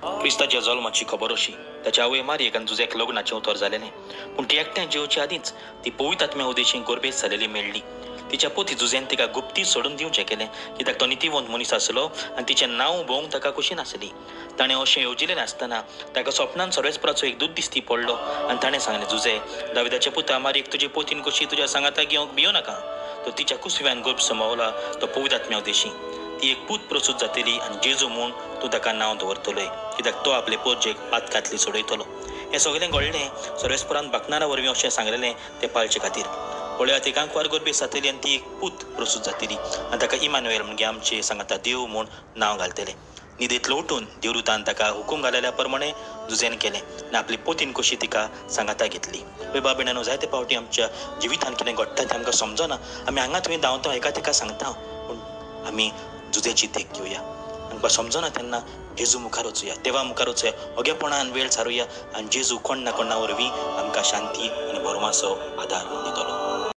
क्रिस्ताच्या जल्माची खबर अशी त्याच्या आवय मारयेक आनी जुजेक लग्नाचें उतर जालेलें, पूण ती एकट्यान जेवचे आदींच ती पवित्र आत्म्या उदेशी गोरबेज जालेली मेळ्ळी. तिच्या पोती जुजेन तिका गुप्ती सोडून दिवचें केलें, कित्याक तो नितीवंत मनीस आसलो आनी तिचें नांव भोवंक ताका खुशी नासली. ताणें अशें येवजिल्लें नासतना ताका स्वप्नान सर्वेस्पराचो एक दूत दिश्टी पडलो आनी ताणें सांगलें, जुजे, दाविदाचे पुता मारयेक तुजे पोतीन कशी तुज्या सांगाता घेवंक भियो नाका. तो तिच्या कुसव्यान गर्भ समावला तो पवित्र आत्म्या उदेशी. ती एक पूत प्रसूत जातली आनी जेजू म्हूण तूं ताका नांव दवरतलोय, कित्याक तो आपले पोरजेक पातकांतली सोडयतलो. हें सगळें घडलें सर्वेस्परान बाकनारा वरवीं अशें सांगलेलें तें पाळचे खातीर. पळयात एक आंकवार गर्भेस जातली आनी ती एक पूत प्रसूत जातली आनी ताका इमानुएल म्हणजे आमचे सांगाता देव म्हूण नांव घालतलें. न्हिदेंतलो उठून देवदूतान ताका हुकूम घालेल्या प्रमाणे जुजेन केलें आनी आपली पोतीन कशी तिका सांगाता घेतली. पळय बाब भयणानो, जायते फावटी आमच्या जिवितांत कितें घडटा तें आमकां समजना. आमी हांगा थंय धांवता, एका तेका सांगता, पूण आमी जुजेची देख घेवया. आमकां समजना तेन्ना जेजू मुखार वचुया, देवा मुखार वचुया, ओगेपणान वेळ सारुया आनी जेजू कोण ना कोणा वरवीं आमकां शांती आनी भरवमाचो आदार दितलो.